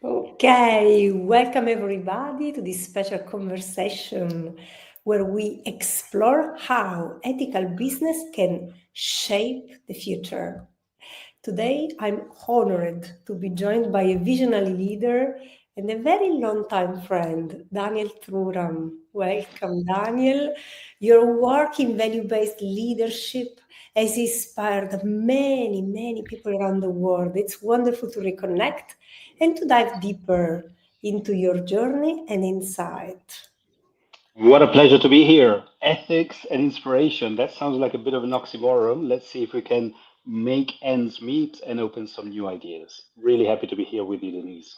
Okay, welcome everybody to this special conversation where we explore how ethical business can shape the future. Today, I'm honored to be joined by a visionary leader and a very long-time friend, Daniel Truran. Welcome, Daniel. Your work in value-based leadership has inspired many people around the world. It's wonderful to reconnect and to dive deeper into your journey and insight. What a pleasure to be here. Ethics and inspiration. That sounds like a bit of an oxymoron. Let's see if we can make ends meet and open some new ideas. Really happy to be here with you, Denise.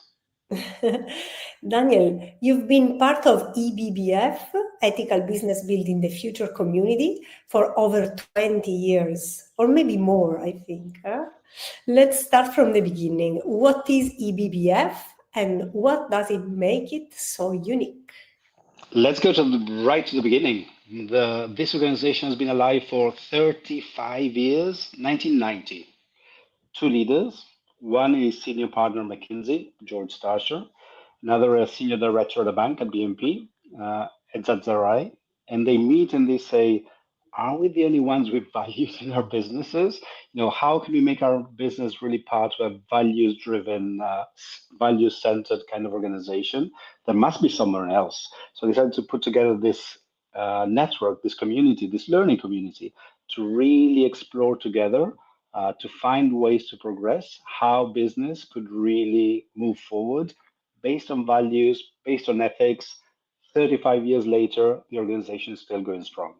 Daniel, you've been part of ebbf, Ethical Business Building the Future community, for over 20 years, or maybe more, I think. Huh? Let's start from the beginning. What is ebbf and what does it make it so unique? Let's go right to the beginning. This organization has been alive for 35 years, 1990. Two leaders. One is senior partner McKinsey, George Stasher. Another is senior director at a bank at BNP, Edzat Zarai. And they meet and they say, are we the only ones with values in our businesses? How can we make our business really part of a values-driven, values-centered kind of organization? There must be somewhere else. So they decided to put together this network, this community, this learning community, to really explore together, to find ways to progress, how business could really move forward based on values, based on ethics. 35 years later, the organization is still going strong.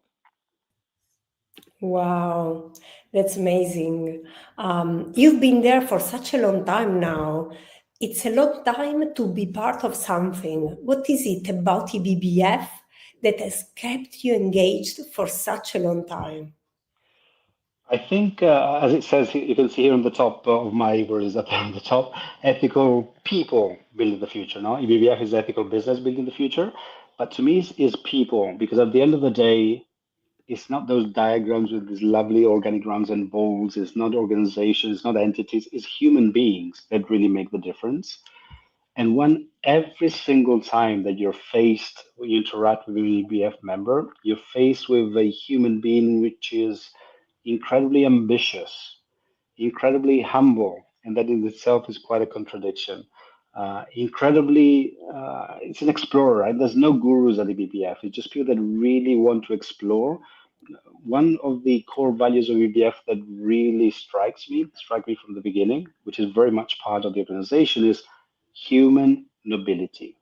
Wow, that's amazing. You've been there for such a long time now. It's a long time to be part of something. What is it about EBBF that has kept you engaged for such a long time? I think, as it says, you can see here on the top of my, where is that on the top? Ethical people building the future. No, EBBF is ethical business building the future. But to me, is people, because at the end of the day, it's not those diagrams with these lovely organigrams and balls. It's not organizations, it's not entities. It's human beings that really make the difference. And when every single time that when you interact with an EBF member, you're faced with a human being which is incredibly ambitious, incredibly humble, and that in itself is quite a contradiction. It's an explorer, right? There's no gurus at the BBF. It's just people that really want to explore. One of the core values of BBF that really strike me from the beginning, which is very much part of the organization, is human nobility.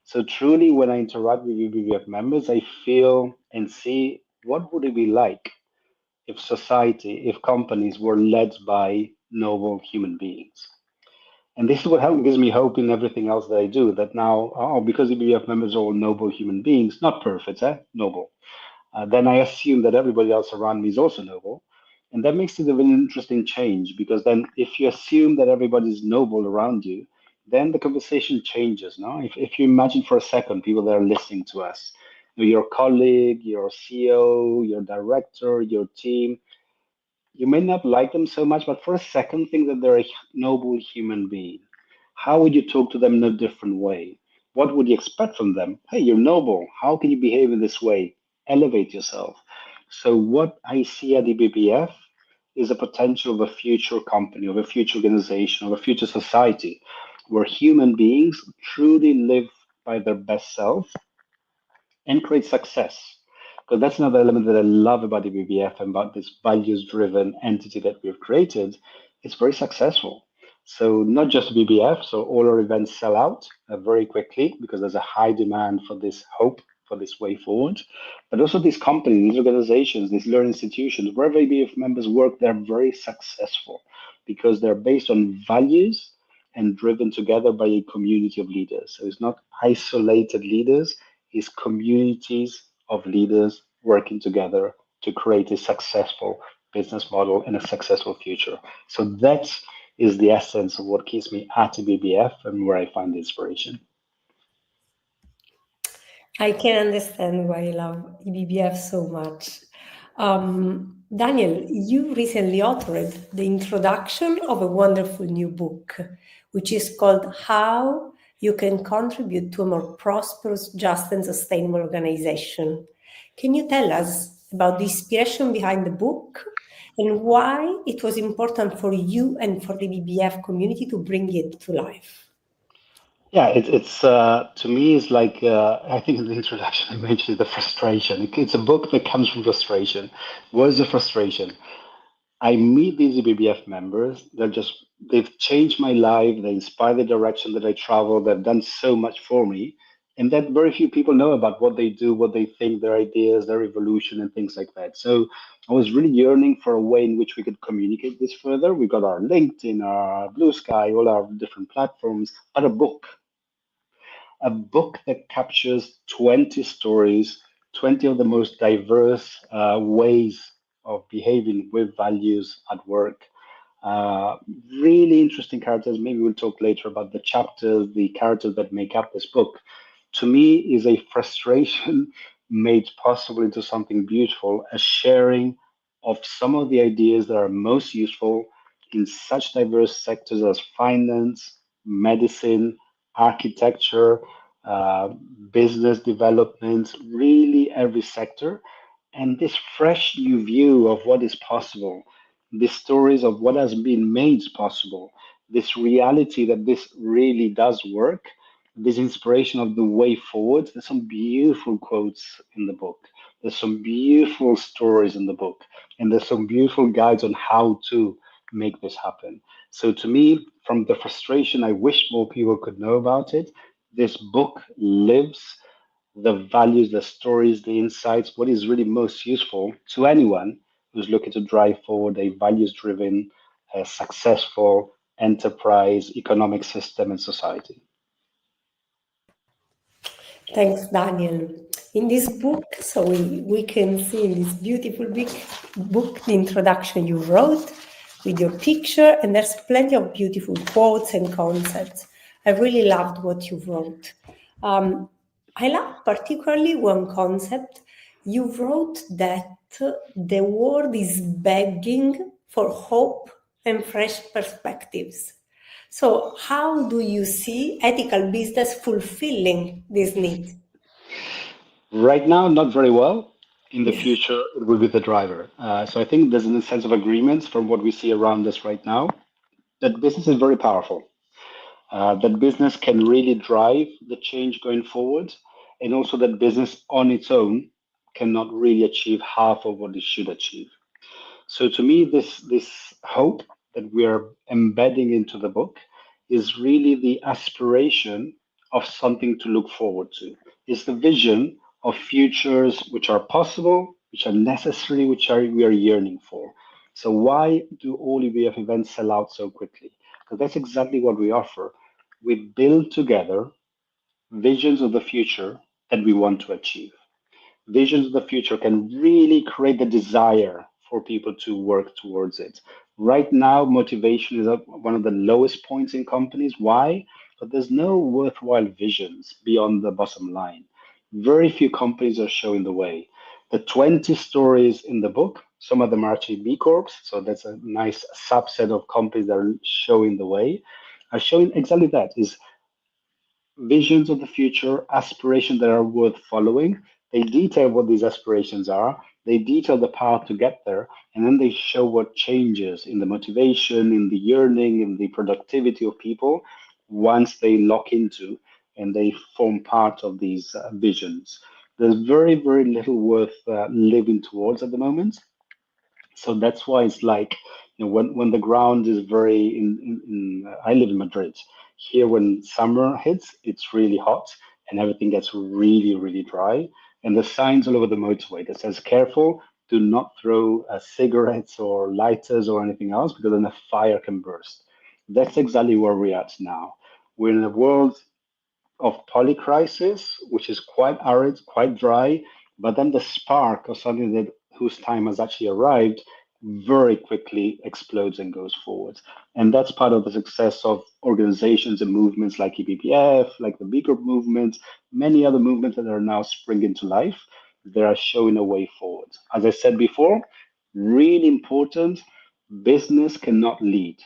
So truly, when I interact with BBF members, I feel and see what would it be like if society, if companies were led by noble human beings. And this is what gives me hope in everything else that I do. That now, because the BBF members are all noble human beings, not perfect, noble. Then I assume that everybody else around me is also noble. And that makes it an interesting change because then if you assume that everybody's noble around you, then the conversation changes. No, if you imagine for a second people that are listening to us, your colleague, your CEO, your director, your team, you may not like them so much, but for a second, think that they're a noble human being. How would you talk to them in a different way? What would you expect from them? Hey, you're noble. How can you behave in this way? Elevate yourself. So, what I see at the BBF is a potential of a future company, of a future organization, of a future society where human beings truly live by their best self and create success. Because that's another element that I love about the BBF and about this values driven entity that we've created. It's very successful. So, not just BBF, so all our events sell out very quickly because there's a high demand for this hope, for this way forward. But also, these companies, these organizations, these learning institutions, wherever BBF members work, they're very successful because they're based on values and driven together by a community of leaders. So, it's not isolated leaders, is communities of leaders working together to create a successful business model and a successful future. So that is the essence of what keeps me at BBF and where I find the inspiration. I can understand why I love EBBF so much. Daniel, you recently authored the introduction of a wonderful new book, which is called How You Can Contribute to a More Prosperous, Just, and Sustainable Organization. Can you tell us about the inspiration behind the book and why it was important for you and for the BBF community to bring it to life? Yeah, it's to me it's like I think in the introduction I mentioned the frustration. It's a book that comes from frustration. What is the frustration? I meet these BBF members. They've changed my life. They inspire the direction that I travel. They've done so much for me, and that very few people know about what they do, what they think, their ideas, their evolution, and things like that. So I was really yearning for a way in which we could communicate this further. We got our LinkedIn, our Blue Sky, all our different platforms, but a book that captures 20 stories, 20 of the most diverse ways of behaving with values at work. Uh, Really interesting characters. Maybe we'll talk later about the chapters, the characters that make up this book. To me, is a frustration made possible into something beautiful, a sharing of some of the ideas that are most useful in such diverse sectors as finance, medicine, architecture, uh, business development, really every sector. And this fresh new view of what is possible, the stories of what has been made possible, this reality that this really does work, this inspiration of the way forward. There's some beautiful quotes in the book. There's some beautiful stories in the book, and there's some beautiful guides on how to make this happen. So, to me, from the frustration, I wish more people could know about it. This book lives the values, the stories, the insights, what is really most useful to anyone who's looking to drive forward a values driven, successful enterprise, economic system, and society. Thanks, Daniel. In this book, so we can see in this beautiful big book the introduction you wrote with your picture, and there's plenty of beautiful quotes and concepts. I really loved what you wrote. Um, I love particularly one concept. You wrote that the world is begging for hope and fresh perspectives. So, how do you see ethical business fulfilling this need? Right now, not very well. In the Yes. future, it will be the driver. So I think there's a sense of agreement from what we see around us right now that business is very powerful, that business can really drive the change going forward, and also that business on its own cannot really achieve half of what it should achieve. So to me, this hope that we are embedding into the book is really the aspiration of something to look forward to. It's the vision of futures which are possible, which are necessary, which are we are yearning for. So why do all EBF events sell out so quickly? Because that's exactly what we offer. We build together visions of the future that we want to achieve. Visions of the future can really create the desire for people to work towards it. Right now, motivation is at one of the lowest points in companies. Why? But there's no worthwhile visions beyond the bottom line. Very few companies are showing the way. The 20 stories in the book, some of them are actually B Corps, so that's a nice subset of companies that are showing the way, are showing exactly that is visions of the future, aspirations that are worth following. They detail what these aspirations are, they detail the path to get there, and then they show what changes in the motivation, in the yearning, in the productivity of people once they lock into and they form part of these visions. There's very, very little worth living towards at the moment. So that's why it's like, when the ground is very I live in Madrid. Here, when summer hits, it's really hot and everything gets really, really dry. And the signs all over the motorway that says, careful, do not throw cigarettes or lighters or anything else because then a fire can burst. That's exactly where we're at now. We're in a world of polycrisis, which is quite arid, quite dry, but then the spark of something that whose time has actually arrived very quickly explodes and goes forward. And that's part of the success of organizations and movements like ebbf, like the B Group movement, many other movements that are now springing to life, They are showing a way forward. As I said before, really important, business cannot lead.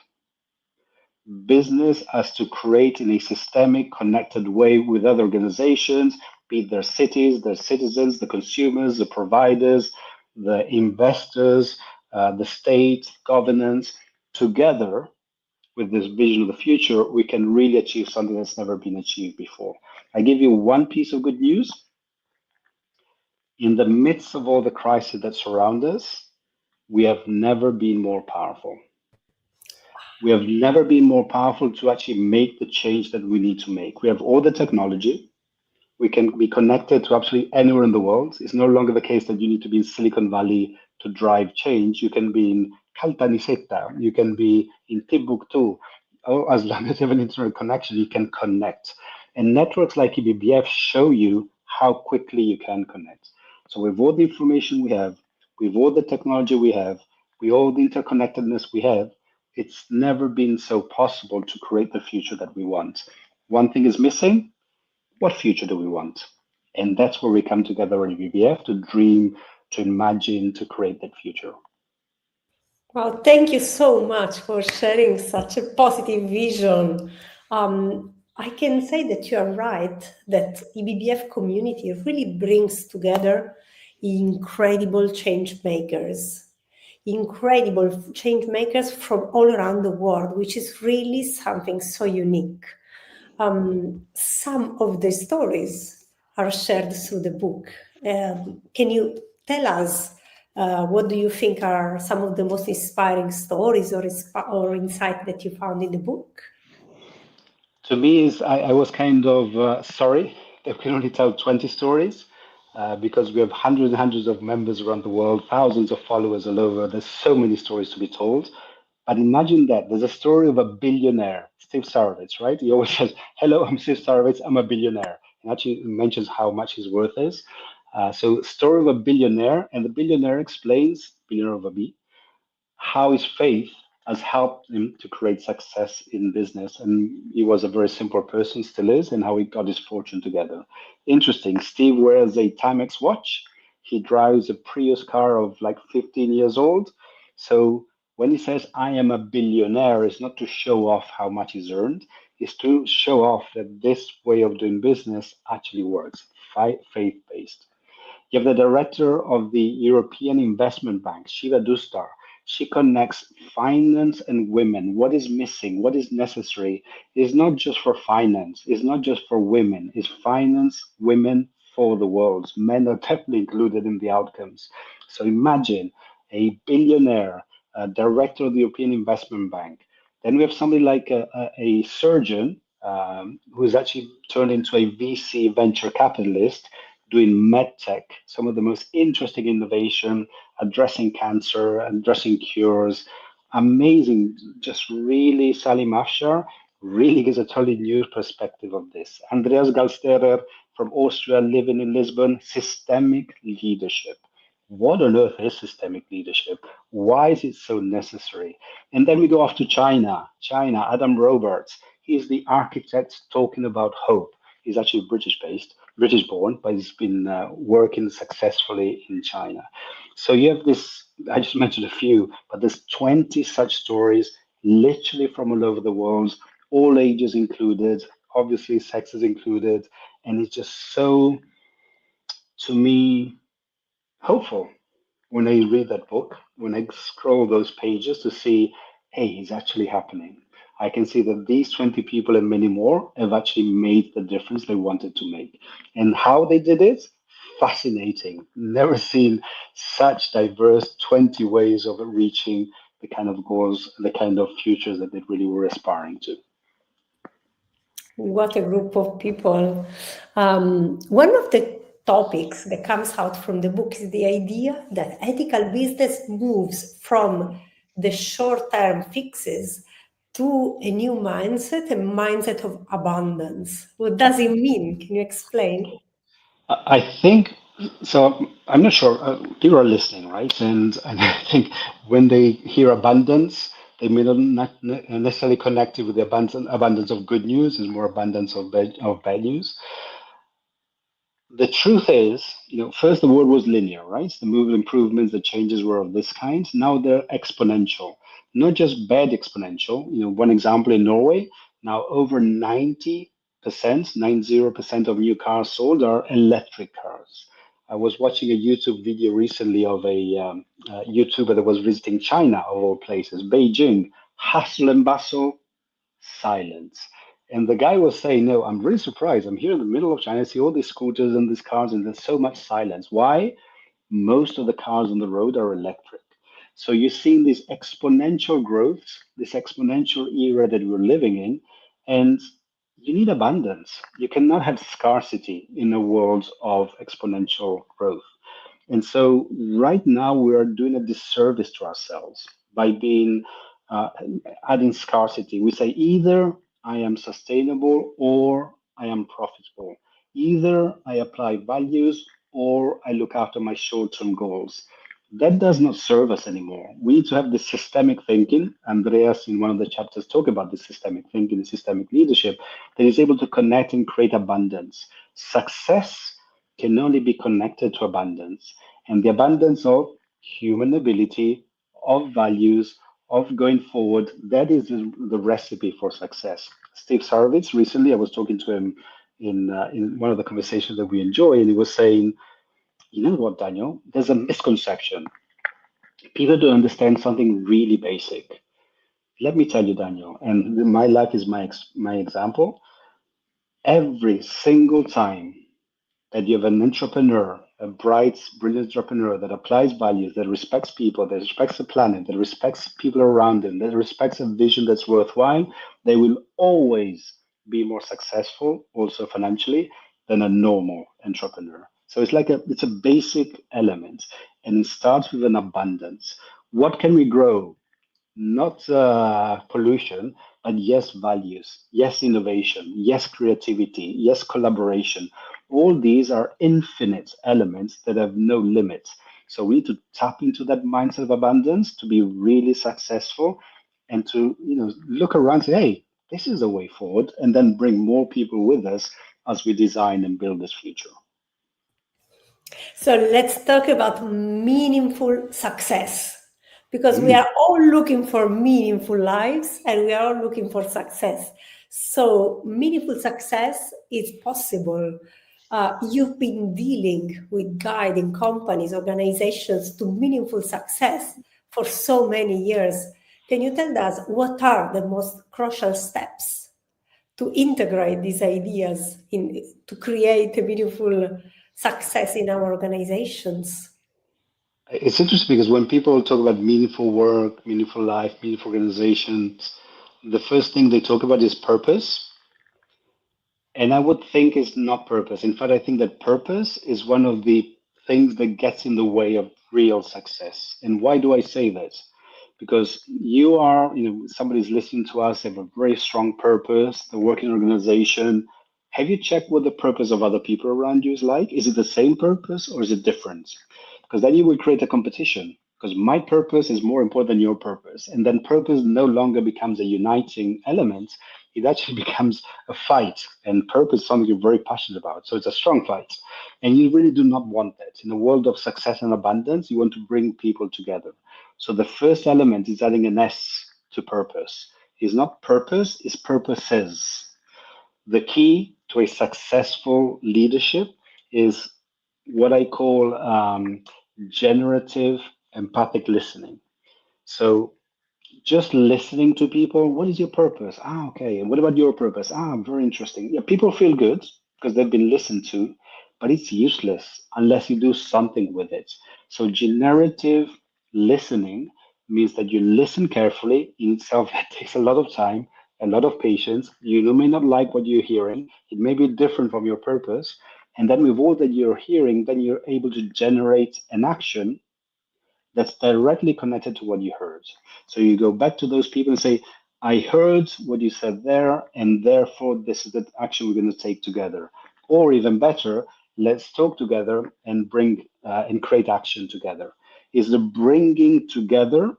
Business has to create in a systemic, connected way with other organizations, be it their cities, their citizens, the consumers, the providers, the investors, the state, governance. Together, with this vision of the future, we can really achieve something that's never been achieved before. I give you one piece of good news. In the midst of all the crises that surround us, we have never been more powerful. We have never been more powerful to actually make the change that we need to make. We have all the technology. We can be connected to absolutely anywhere in the world. It's no longer the case that you need to be in Silicon Valley to drive change. You can be in Caltanissetta, you can be in Timbuktu. Oh, as long as you have an internet connection, you can connect. And networks like ebbf show you how quickly you can connect. So with all the information we have, with all the technology we have, with all the interconnectedness we have, it's never been so possible to create the future that we want. One thing is missing. What future do we want? And that's where we come together in ebbf to dream, to imagine, to create that future. Well, thank you so much for sharing such a positive vision. I can say that you are right, that ebbf community really brings together incredible change makers from all around the world, which is really something so unique. Some of the stories are shared through the book. Can you tell us what do you think are some of the most inspiring stories or insight that you found in the book? To me, is I was kind of sorry that we can only tell 20 stories because we have hundreds and hundreds of members around the world, thousands of followers all over. There's so many stories to be told. But imagine that there's a story of a billionaire, Steve Sarovitz, right? He always says, "Hello, I'm Steve Sarovitz. I'm a billionaire." And actually mentions how much his worth is. So, story of a billionaire, and the billionaire explains, billionaire of a B, how his faith has helped him to create success in business. And he was a very simple person, still is, and how he got his fortune together. Interesting. Steve wears a Timex watch. He drives a Prius car of like 15 years old. So when he says, I am a billionaire, it's not to show off how much he's earned, it's to show off that this way of doing business actually works, faith based. You have the director of the European Investment Bank, Shiva Dustar. She connects finance and women. What is missing? What is necessary? It's not just for finance. It's not just for women. It's finance, women for the world. Men are definitely included in the outcomes. So imagine a billionaire, director of the European Investment Bank. Then we have somebody like a surgeon who's actually turned into a VC venture capitalist doing medtech, some of the most interesting innovation, addressing cancer, addressing cures. Amazing, just really Salim Afshar really gives a totally new perspective of this. Andreas Galsterer from Austria, living in Lisbon, systemic leadership. What on earth is systemic leadership? Why is it so necessary? And then we go off to China. China, Adam Roberts. He's the architect talking about hope. He's actually British based, British born, but he's been working successfully in China. So you have this, I just mentioned a few, but there's 20 such stories, literally from all over the world, all ages included, obviously sex is included. And it's just so, to me, hopeful when I read that book, when I scroll those pages to see, hey, it's actually happening. I can see that these 20 people and many more have actually made the difference they wanted to make. And how they did it, fascinating. Never seen such diverse 20 ways of reaching the kind of goals, the kind of futures that they really were aspiring to. What a group of people. One of the topics that comes out from the book is the idea that ethical business moves from the short-term fixes to a new mindset, a mindset of abundance. What does it mean? Can you explain? I think so. I'm not sure. People are listening, right? And I think when they hear abundance, they may not necessarily connect it with the abundance of good news. It's more abundance of bad news. The truth is, first the word was linear, right? The movement improvements, the changes were of this kind. Now they're exponential, not just bad exponential. One example in Norway, now over 90% of new cars sold are electric cars. I was watching a YouTube video recently of a YouTuber that was visiting China, of all places, Beijing, hustle and bustle, silence. And the guy was saying, no, I'm really surprised. I'm here in the middle of China. I see all these scooters and these cars, and there's so much silence. Why? Most of the cars on the road are electric. So you're seeing this exponential growth, this exponential era that we're living in, and you need abundance. You cannot have scarcity in a world of exponential growth. And so right now we are doing a disservice to ourselves by being uh, adding scarcity. We say either I am sustainable or I am profitable. Either I apply values or I look after my short-term goals. That does not serve us anymore. We need to have this systemic thinking. Andreas, in one of the chapters, talk about this systemic thinking, and systemic leadership that is able to connect and create abundance. Success can only be connected to abundance, and the abundance of human ability, of values, of going forward. That is the recipe for success. Steve Sarvitz, recently, I was talking to him in one of the conversations that we enjoy, and he was saying, you know what, Daniel? There's a misconception. People don't understand something really basic. Let me tell you, Daniel, and my life is my example. Every single time that you have an entrepreneur, a bright, brilliant entrepreneur that applies values, that respects people, that respects the planet, that respects people around them, that respects a vision that's worthwhile, they will always be more successful, also financially, than a normal entrepreneur. So it's a basic element, and it starts with an abundance. What can we grow? Not pollution, but yes, values, yes, innovation, yes, creativity, yes, collaboration. All these are infinite elements that have no limit. So we need to tap into that mindset of abundance to be really successful and to look around and say, hey, this is the way forward, and then bring more people with us as we design and build this future. So let's talk about meaningful success, because we Mm. are all looking for meaningful lives and we are all looking for success. So meaningful success is possible. You've been dealing with guiding companies, organizations to meaningful success for so many years. Can you tell us what are the most crucial steps to integrate these ideas in to create a meaningful success in our organizations? It's interesting because when people talk about meaningful work, meaningful life, meaningful organizations, the first thing they talk about is purpose. And I would think it's not purpose. In fact, I think that purpose is one of the things that gets in the way of real success. And why do I say that? Because somebody's listening to us, they have a very strong purpose, they work in an organization. Have you checked what the purpose of other people around you is like? Is it the same purpose or is it different? Because then you will create a competition. Because my purpose is more important than your purpose. And then purpose no longer becomes a uniting element. It actually becomes a fight. And purpose is something you're very passionate about. So it's a strong fight. And you really do not want that. In a world of success and abundance, you want to bring people together. So the first element is adding an S to purpose. It's not purpose, it's purposes. The key to a successful leadership is what I call generative empathic listening. So just listening to people. What is your purpose? Ah, okay. And what about your purpose? Ah, very interesting. Yeah, people feel good because they've been listened to, but it's useless unless you do something with it. So generative listening means that you listen carefully. In itself, it takes a lot of time, a lot of patience. You may not like what you're hearing. It may be different from your purpose. And then with all that you're hearing, then you're able to generate an action that's directly connected to what you heard. So you go back to those people and say, I heard what you said there, and therefore this is the action we're going to take together. Or even better, let's talk together and bring and create action together. Is the bringing together,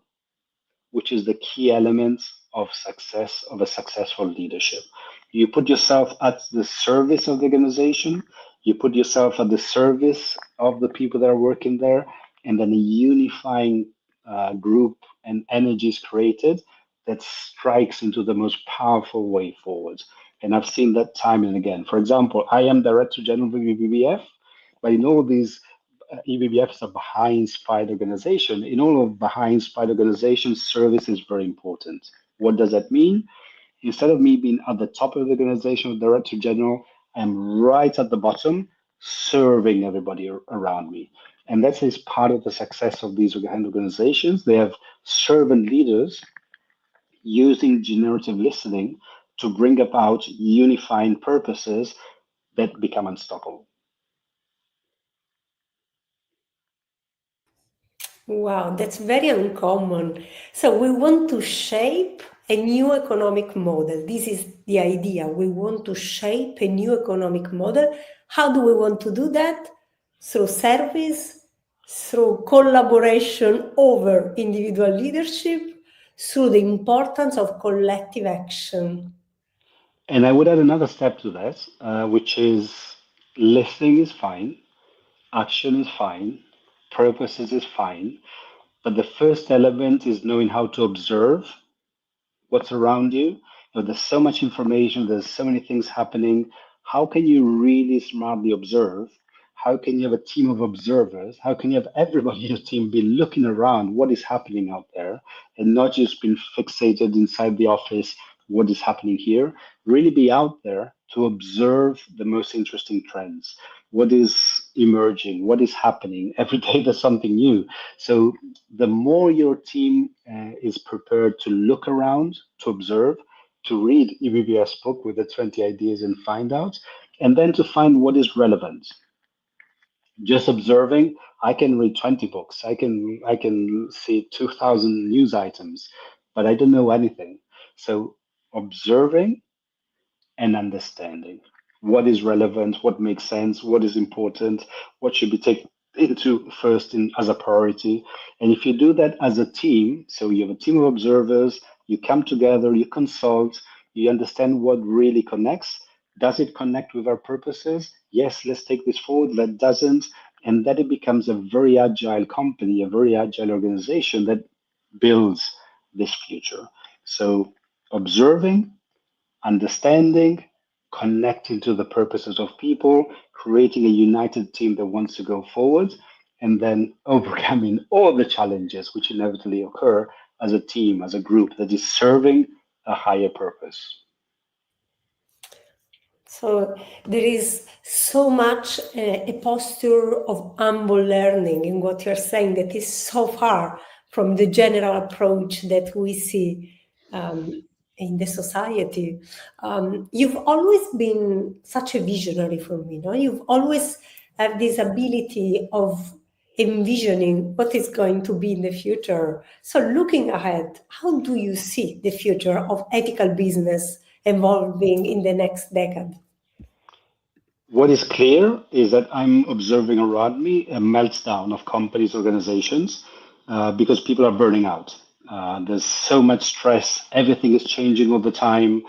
which is the key element of success of a successful leadership. You put yourself at the service of the organization. You put yourself at the service of the people that are working there, and then a unifying group and energy is created that strikes into the most powerful way forward. And I've seen that time and again. For example, I am Director General of EBBF, but in all these EBBF is a behind Spide organization. In all of behind Spide organizations, service is very important. What does that mean? Instead of me being at the top of the organization, Director General, I'm right at the bottom, serving everybody around me. And that is part of the success of these organizations. They have servant leaders using generative listening to bring about unifying purposes that become unstoppable. Wow, that's very uncommon. So we want to shape a new economic model. This is the idea. We want to shape a new economic model. How do we want to do that? Through service, through collaboration over individual leadership, through the importance of collective action. And I would add another step to that, which is listening is fine, action is fine, purposes is fine, but the first element is knowing how to observe what's around you. There's so much information, there's so many things happening. How can you really smartly observe? How can you have a team of observers? How can you have everybody in your team be looking around what is happening out there and not just being fixated inside the office, what is happening here? Really be out there to observe the most interesting trends. What is emerging? What is happening? Every day there's something new. So the more your team is prepared to look around, to observe, to read EBBS book with the 20 ideas and find out, and then to find what is relevant. Just observing, I can read 20 books. I can see 2,000 news items, but I don't know anything. So observing and understanding what is relevant, what makes sense, what is important, what should be taken into first as a priority. And if you do that as a team, so you have a team of observers, you come together, you consult, you understand what really connects. Does it connect with our purposes? Yes, let's take this forward. That doesn't. And then it becomes a very agile company, a very agile organization that builds this future. So observing, understanding, connecting to the purposes of people, creating a united team that wants to go forward, and then overcoming all the challenges which inevitably occur as a team, as a group that is serving a higher purpose. So there is so much a posture of humble learning in what you're saying that is so far from the general approach that we see in the society. You've always been such a visionary for me, no? You've always have this ability of envisioning what is going to be in the future. So looking ahead, how do you see the future of ethical business evolving in the next decade? What is clear is that I'm observing around me a meltdown of companies, organizations, because people are burning out. There's so much stress. Everything is changing all the time.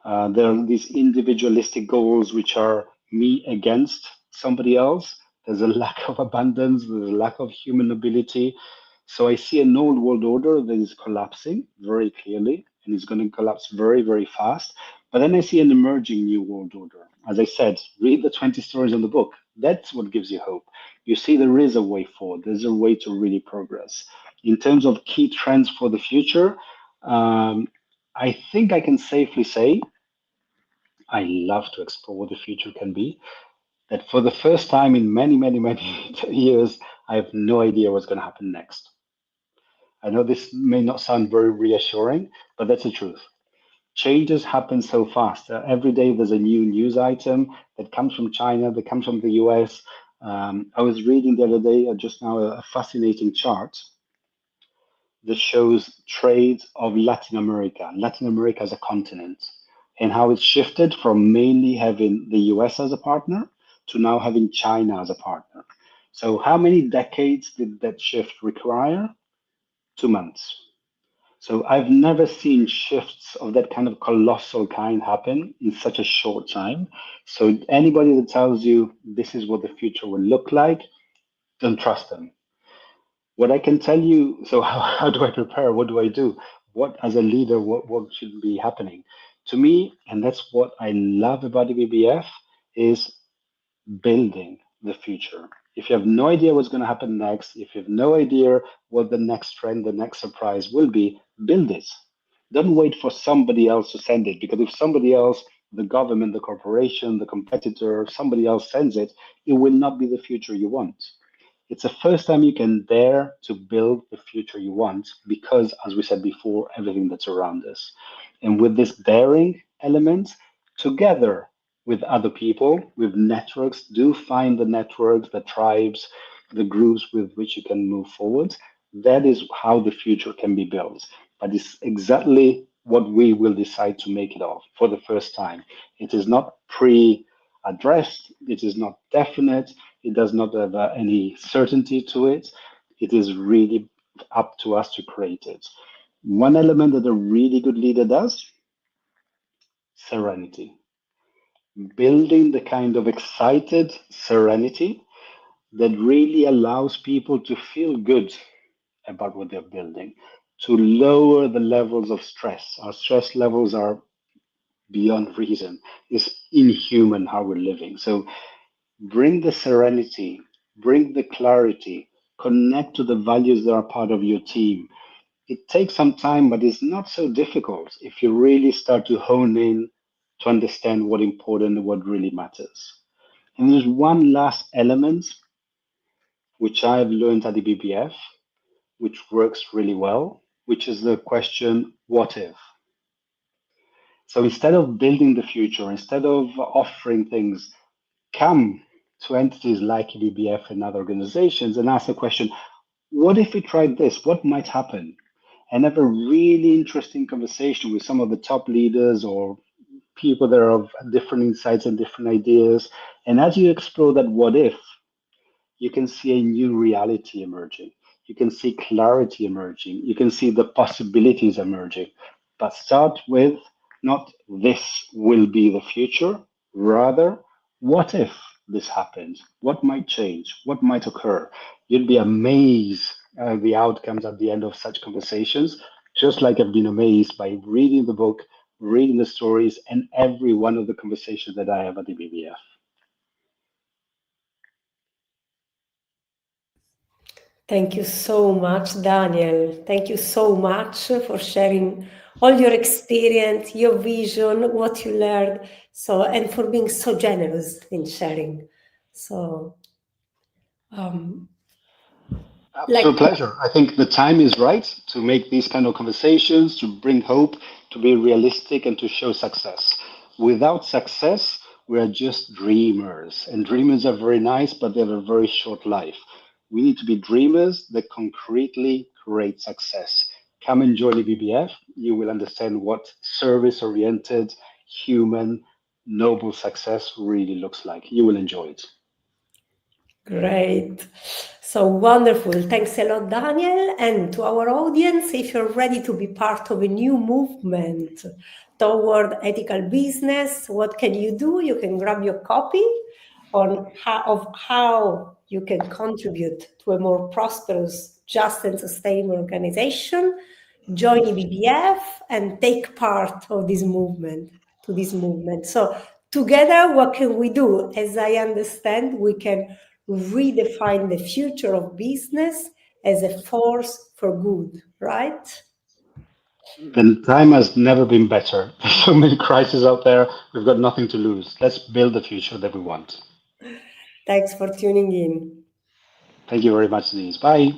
There are these individualistic goals which are me against somebody else. There's a lack of abundance. There's a lack of human ability. So I see an old world order that is collapsing very clearly, and it's going to collapse very, very fast. But then I see an emerging new world order. As I said, read the 20 stories in the book. That's what gives you hope. You see there is a way forward. There's a way to really progress. In terms of key trends for the future, I think I can safely say I love to explore what the future can be. That for the first time in many, many, many years, I have no idea what's going to happen next. I know this may not sound very reassuring, but that's the truth. Changes happen so fast. Every day there's a new news item that comes from China, that comes from the US. I was reading the other day, just now, a fascinating chart that shows trade of Latin America as a continent, and how it's shifted from mainly having the US as a partner to now having China as a partner. So, how many decades did that shift require? 2 months. So I've never seen shifts of that kind of colossal kind happen in such a short time. So anybody that tells you this is what the future will look like, don't trust them. What I can tell you, so how do I prepare? What do I do? What, as a leader, what should be happening? To me, and that's what I love about the BBF, is building the future. If you have no idea what's going to happen next, if you have no idea what the next trend, the next surprise will be, build it. Don't wait for somebody else to send it, because if somebody else, the government, the corporation, the competitor, somebody else sends it, it will not be the future you want. It's the first time you can dare to build the future you want because, as we said before, everything that's around us. And with this daring element, together with other people, with networks, do find the networks, the tribes, the groups with which you can move forward. That is how the future can be built. But it's exactly what we will decide to make it of for the first time. It is not pre addressed, it is not definite, it does not have any certainty to it. It is really up to us to create it. One element that a really good leader does, serenity. Building the kind of excited serenity that really allows people to feel good about what they're building, to lower the levels of stress. Our stress levels are beyond reason. It's inhuman how we're living. So bring the serenity, bring the clarity, connect to the values that are part of your team. It takes some time, but it's not so difficult if you really start to hone in to understand what important and what really matters. And there's one last element which I've learned at the BBF, which works really well, which is the question, what if? So instead of building the future, instead of offering things, come to entities like BBF and other organizations and ask the question, what if we tried this? What might happen? And have a really interesting conversation with some of the top leaders or people that are of different insights and different ideas. And as you explore that what if, you can see a new reality emerging. You can see clarity emerging. You can see the possibilities emerging. But start with not this will be the future, rather, what if this happens? What might change? What might occur? You'd be amazed at the outcomes at the end of such conversations, just like I've been amazed by reading the book, reading the stories, and every one of the conversations that I have at the BBF. Thank you so much, Daniel. Thank you so much for sharing all your experience, your vision, what you learned, and for being so generous in sharing. So, like, Absolute pleasure. I think the time is right to make these kind of conversations, to bring hope, to be realistic, and to show success. Without success, we are just dreamers. And dreamers are very nice, but they have a very short life. We need to be dreamers that concretely create success. Come and join the BBF. You will understand what service oriented, human, noble success really looks like. You will enjoy it. great. So wonderful. Thanks a lot, Daniel. And to our audience, if you're ready to be part of a new movement toward ethical business, what can you do? You can grab your copy of how you can contribute to a more prosperous, just and sustainable organization. Join EBBF and take part of this movement, to this movement. So together, what can we do? As I understand, we can redefine the future of business as a force for good, right? The time has never been better. There's so many crises out there. We've got nothing to lose. Let's build the future that we want. Thanks for tuning in. Thank you very much, Denise. Bye.